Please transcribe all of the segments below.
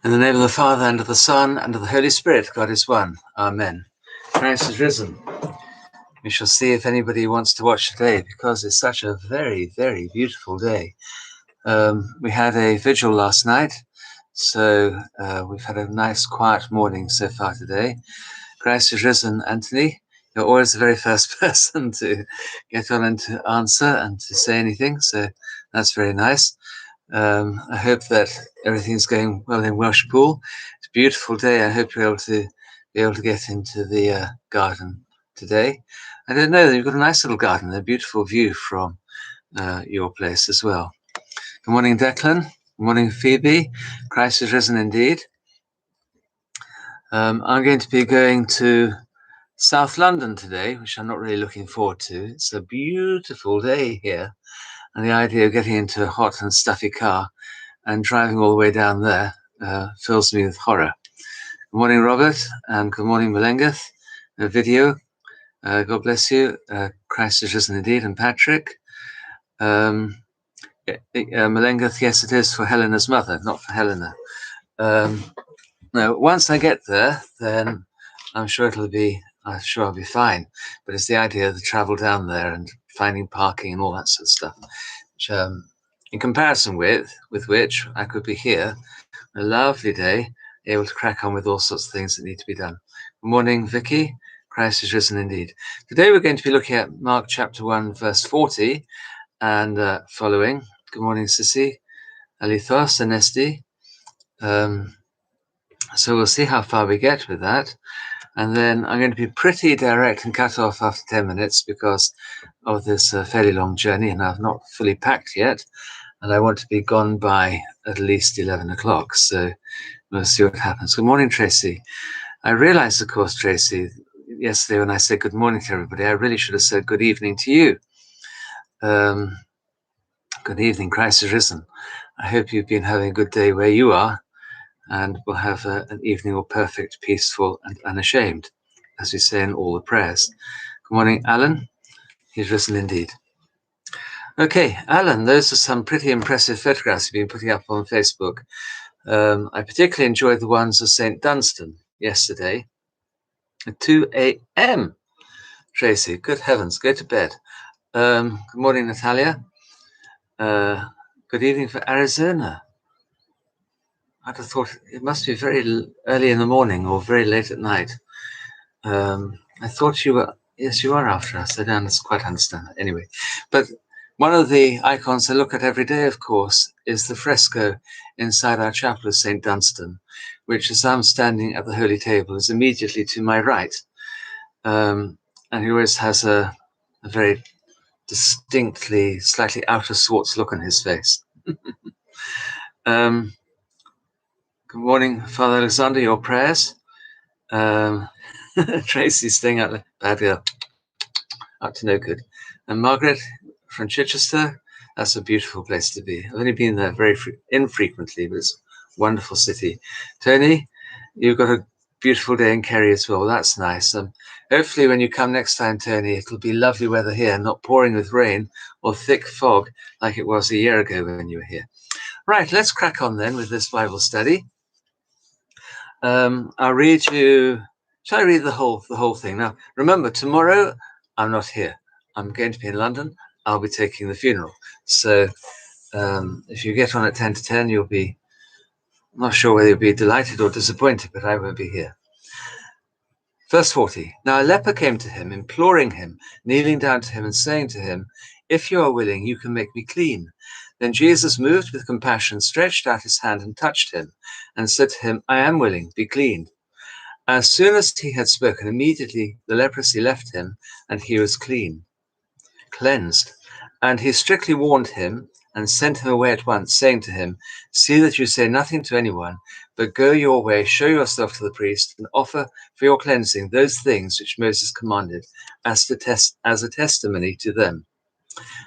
In the name of the Father, and of the Son, and of the Holy Spirit, God is one. Amen. Christ is risen. We shall see if anybody wants to watch today, because it's such a very, very beautiful day. We had a vigil last night, so we've had a nice, quiet morning so far today. Christ is risen, Anthony. You're always the very first person to get on and to answer and to say anything, so that's very nice. I hope that everything's going well in Welshpool. It's a beautiful day. I hope you're able to get into the garden today. I don't know, you've got a nice little garden, a beautiful view from your place as well. Good morning, Declan. Good morning, Phoebe. Christ is risen indeed. I'm going to be going to South London today, which I'm not really looking forward to. It's a beautiful day here, and the idea of getting into a hot and stuffy car and driving all the way down there fills me with horror. Good morning, Robert, and good morning, Melengeth. Video, God bless you. Christ is risen indeed, and Patrick. Melengeth, yes, it is for Helena's mother, not for Helena. No, once I get there, then I'm sure I'll be fine. But it's the idea of the travel down there and finding parking and all that sort of stuff, which, in comparison with which I could be here, a lovely day, able to crack on with all sorts of things that need to be done. Good morning, Vicky. Christ is risen indeed. Today we're going to be looking at Mark chapter 1, verse 40 and following. Good morning, Sissy, Alithos, and Esti. So we'll see how far we get with that. And then I'm going to be pretty direct and cut off after 10 minutes because of this fairly long journey, and I've not fully packed yet. And I want to be gone by at least 11 o'clock. So we'll see what happens. Good morning, Tracy. I realized, of course, Tracy, yesterday when I said good morning to everybody, I really should have said good evening to you. Good evening, Christ is risen. I hope you've been having a good day where you are, and will have an evening all perfect, peaceful, and unashamed, as we say in all the prayers. Good morning, Alan. He's risen indeed. Okay, Alan, those are some pretty impressive photographs you've been putting up on Facebook. I particularly enjoyed the ones of St. Dunstan yesterday at 2 a.m. Tracy, good heavens, go to bed. Good morning, Natalia. Good evening for Arizona. I'd have thought it must be very early in the morning or very late at night. I thought you were, yes, you are after us. I don't quite understand that. Anyway, but one of the icons I look at every day, of course, is the fresco inside our chapel of St. Dunstan, which, as I'm standing at the Holy Table, is immediately to my right. And he always has a very distinctly, slightly out of sorts look on his face. Good morning, Father Alexander, your prayers. Tracy staying out, bad girl, up to no good. And Margaret from Chichester, that's a beautiful place to be. I've only been there very infrequently, but it's a wonderful city. Tony, you've got a beautiful day in Kerry as well. That's nice. Hopefully when you come next time, Tony, it'll be lovely weather here, not pouring with rain or thick fog like it was a year ago when you were here. Right, let's crack on then with this Bible study. I'll read you. Shall I read the whole thing? Now, remember, tomorrow I'm not here. I'm going to be in London. I'll be taking the funeral. So if you get on at 10 to 10, you'll be, I'm not sure whether you'll be delighted or disappointed, but I won't be here. Verse 40. Now a leper came to him, imploring him, kneeling down to him and saying to him, if you are willing, you can make me clean. Then Jesus, moved with compassion, stretched out his hand and touched him and said to him, I am willing, be cleaned. As soon as he had spoken, immediately the leprosy left him and he was cleansed. And he strictly warned him and sent him away at once, saying to him, see that you say nothing to anyone, but go your way, show yourself to the priest, and offer for your cleansing those things which Moses commanded as a testimony to them.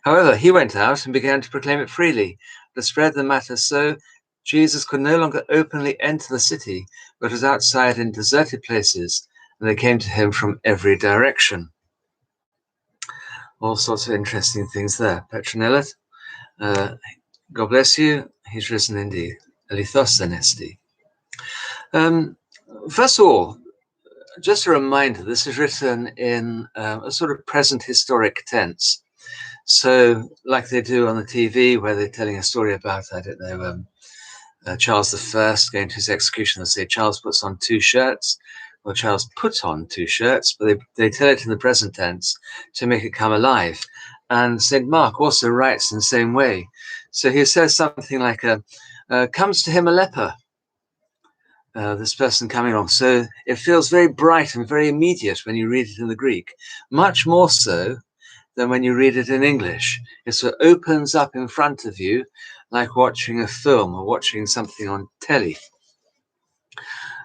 However, he went out and began to proclaim it freely, to spread the matter so Jesus could no longer openly enter the city, but was outside in deserted places, and they came to him from every direction. All sorts of interesting things there. Petronella, God bless you. He's risen indeed. Alithos and Esti. First of all, just a reminder, this is written in a sort of present historic tense. So like they do on the TV, where they're telling a story about, I don't know, Charles I going to his execution, they say Charles puts on 2 shirts, or Charles put on 2 shirts, but they tell it in the present tense to make it come alive. And St. Mark also writes in the same way. So he says something like, comes to him a leper, this person coming along. So it feels very bright and very immediate when you read it in the Greek, much more so than when you read it in English. It sort of opens up in front of you like watching a film or watching something on telly.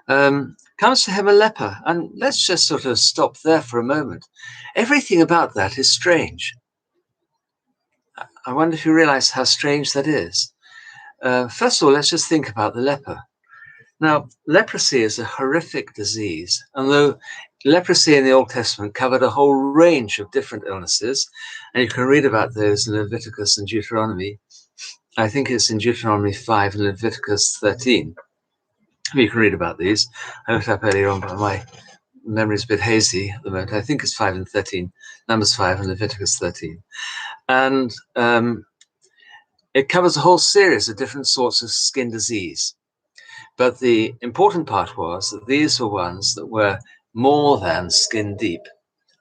Comes to him a leper, and let's just sort of stop there for a moment. Everything about that is strange. I wonder if you realize how strange that is. First of all, let's just think about the leper. Now, leprosy is a horrific disease, and though leprosy in the Old Testament covered a whole range of different illnesses, and you can read about those in Leviticus and Deuteronomy. I think it's in Deuteronomy 5 and Leviticus 13. You can read about these. I looked up earlier on, but my memory is a bit hazy at the moment. I think it's 5 and 13, Numbers 5 and Leviticus 13. And it covers a whole series of different sorts of skin disease. But the important part was that these were ones that were more than skin deep.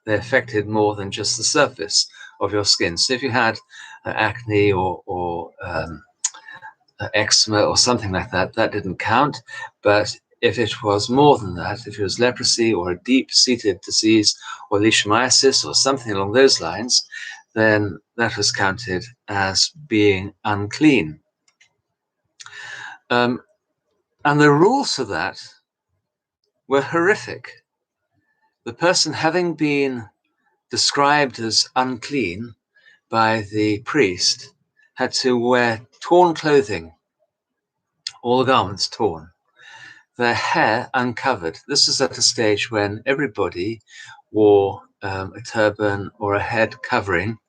They affected more than just the surface of your skin. So if you had acne or eczema or something like that, that didn't count. But if it was more than that, if it was leprosy or a deep-seated disease or leishmaniasis or something along those lines, then that was counted as being unclean. And the rules for that were horrific. The person having been described as unclean by the priest had to wear torn clothing, all the garments torn, their hair uncovered. This is at a stage when everybody wore a turban or a head covering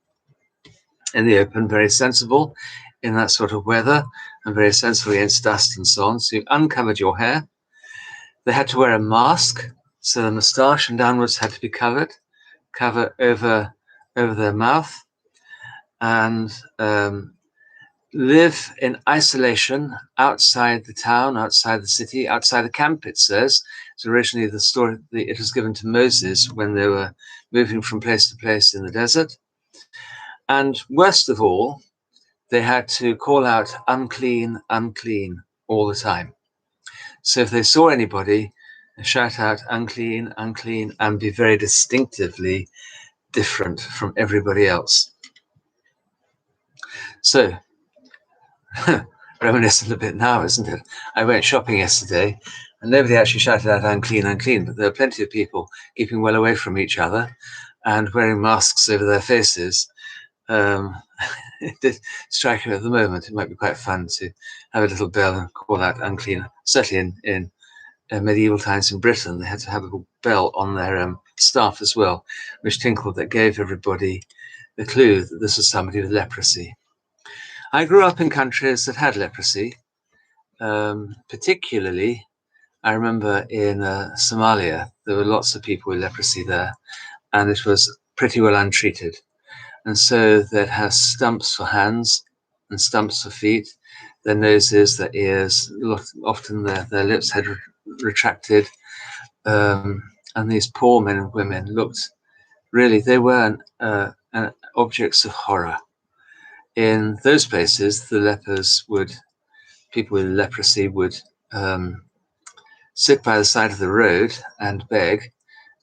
in the open, very sensible in that sort of weather and very sensible against dust and so on. So you uncovered your hair. They had to wear a mask, so the moustache and downwards had to be covered over their mouth, and live in isolation outside the town, outside the city, outside the camp, it says. So originally the story, it was given to Moses when they were moving from place to place in the desert. And worst of all, they had to call out unclean, unclean all the time. So if they saw anybody, shout out unclean, unclean, and be very distinctively different from everybody else. So, reminiscent a bit now, isn't it? I went shopping yesterday and nobody actually shouted out unclean, unclean, but there were plenty of people keeping well away from each other and wearing masks over their faces. It did strike me at the moment. It might be quite fun to have a little bell and call out unclean. Certainly in medieval times in Britain, they had to have a little bell on their staff as well, which tinkled, that gave everybody the clue that this was somebody with leprosy. I grew up in countries that had leprosy, particularly I remember in Somalia, there were lots of people with leprosy there, and it was pretty well untreated. And so they'd have stumps for hands and stumps for feet, their noses, their ears, often their lips had retracted. And these poor men and women looked, really, they weren't objects of horror. In those places, the lepers people with leprosy would sit by the side of the road and beg,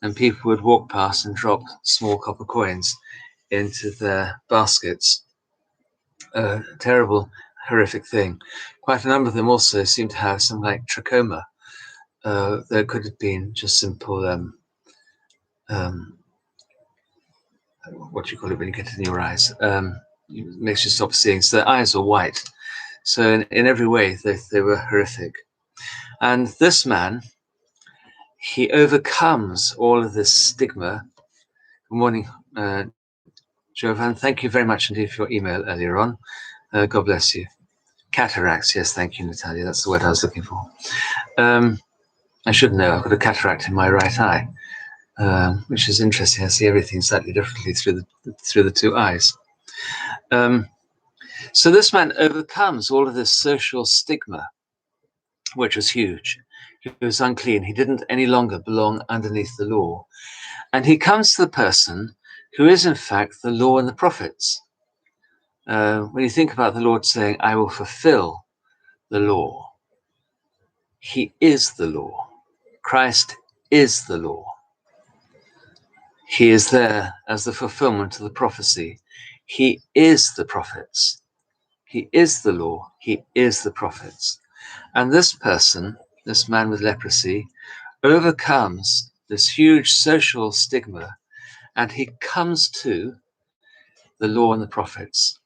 and people would walk past and drop small copper coins into their baskets. A terrible, horrific thing. Quite a number of them also seem to have some like trachoma. There could have been just simple, what do you call it when you get it in your eyes? It makes you stop seeing. So their eyes were white. So in every way, they were horrific. And this man, he overcomes all of this stigma. Good morning, Jovan. Thank you very much indeed for your email earlier on. God bless you. Cataracts, yes, thank you, Natalia. That's the word I was looking for. I should know, I've got a cataract in my right eye, which is interesting. I see everything slightly differently through the two eyes. So this man overcomes all of this social stigma, which was huge. He was unclean. He didn't any longer belong underneath the law. And he comes to the person who is, in fact, the law and the prophets. When you think about the Lord saying, I will fulfill the law, he is the law. Christ is the law. He is there as the fulfillment of the prophecy. He is the prophets. He is the law. He is the prophets. And this person, this man with leprosy, overcomes this huge social stigma, and he comes to the law and the prophets,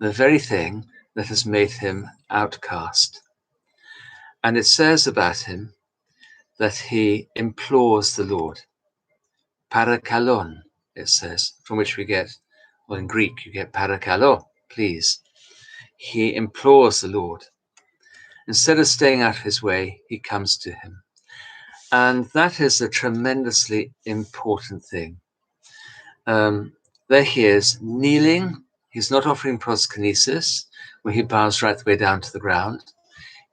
the very thing that has made him outcast. And it says about him that he implores the Lord. Parakalon, it says, from which we get, well, in Greek, you get parakalo, please. He implores the Lord. Instead of staying out of his way, he comes to him. And that is a tremendously important thing. There he is, kneeling. He's not offering proskynesis, where he bows right the way down to the ground.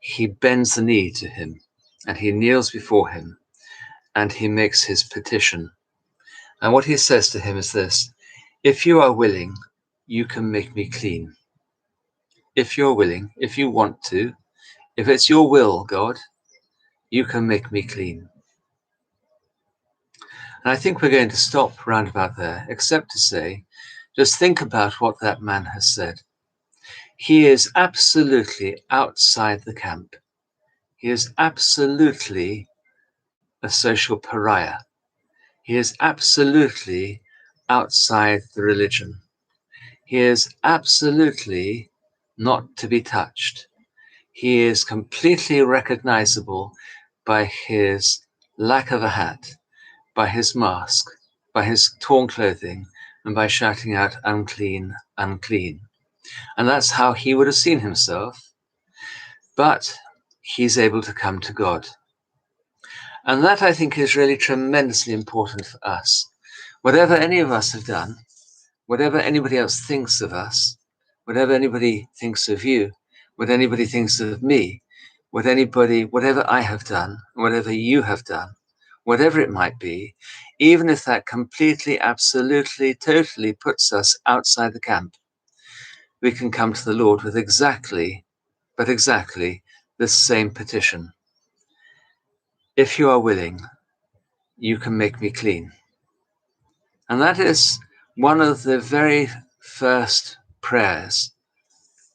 He bends the knee to him, and he kneels before him, and he makes his petition. And what he says to him is this: if you are willing, you can make me clean. If you're willing, if you want to, if it's your will, God, you can make me clean. And I think we're going to stop round about there, except to say, just think about what that man has said. He is absolutely outside the camp. He is absolutely a social pariah. He is absolutely outside the religion. He is absolutely not to be touched. He is completely recognizable by his lack of a hat, by his mask, by his torn clothing, and by shouting out, unclean, unclean. And that's how he would have seen himself, but he's able to come to God. And that, I think, is really tremendously important for us. Whatever any of us have done, whatever anybody else thinks of us, whatever anybody thinks of you, what anybody thinks of me, whatever I have done, whatever you have done, whatever it might be, even if that completely, absolutely, totally puts us outside the camp, we can come to the Lord with exactly the same petition. If you are willing, you can make me clean. And that is one of the very first prayers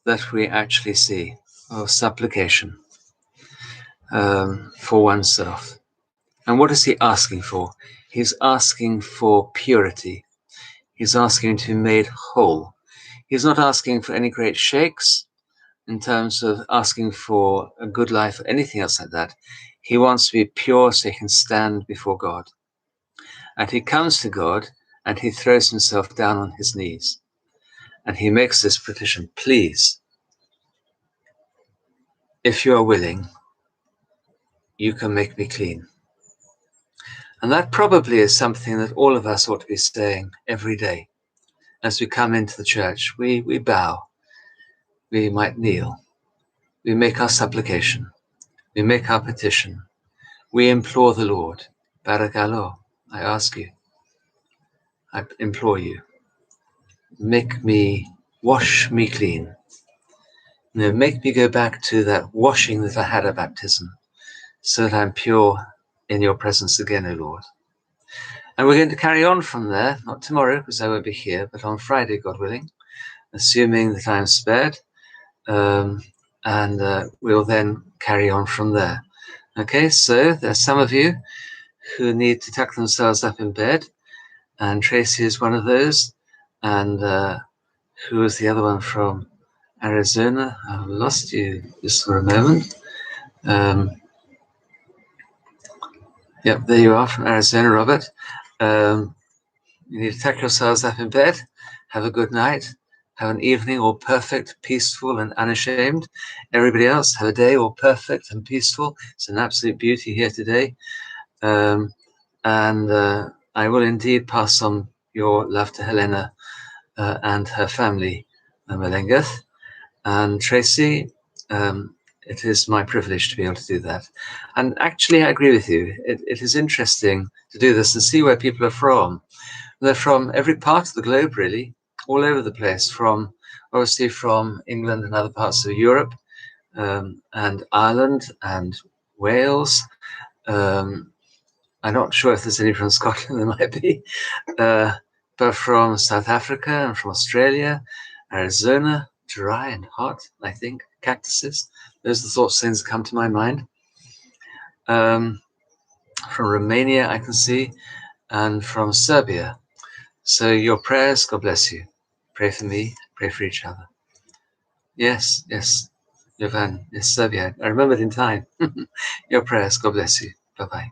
that we actually see, or supplication for oneself. And what is he asking for? He's asking for purity. He's asking to be made whole. He's not asking for any great shakes in terms of asking for a good life or anything else like that. He wants to be pure so he can stand before God. And he comes to God and he throws himself down on his knees. And he makes this petition: please, if you are willing, you can make me clean. And that probably is something that all of us ought to be saying every day. As we come into the church, we bow, we might kneel, we make our supplication, we make our petition, we implore the Lord. Barakalo, I ask you, I implore you, wash me clean. Make me go back to that washing that I had at baptism, so that I'm pure in your presence again, O Lord. And we're going to carry on from there, not tomorrow, because I won't be here, but on Friday, God willing, assuming that I'm spared. And we'll then carry on from there. Okay, so there's some of you who need to tuck themselves up in bed, and Tracy is one of those. And who was the other one from Arizona? I've lost you just for a moment. Yep, there you are from Arizona, Robert. You need to tuck yourselves up in bed. Have a good night. have an evening all perfect, peaceful, and unashamed. Everybody else, have a day all perfect and peaceful. It's an absolute beauty here today. And I will indeed pass on your love to Helena and her family, Melengeth. And Tracy, it is my privilege to be able to do that. And actually, I agree with you. It is interesting to do this and see where people are from. They're from every part of the globe, really, all over the place, obviously from England and other parts of Europe, and Ireland and Wales. I'm not sure if there's any from Scotland, there might be, but from South Africa and from Australia, Arizona, dry and hot, I think, cactuses. Those are the sorts of things that come to my mind. From Romania, I can see, and from Serbia. So your prayers, God bless you. Pray for me, pray for each other. Yes, Jovan, yes, Serbia. I remembered in time. Your prayers, God bless you. Bye-bye.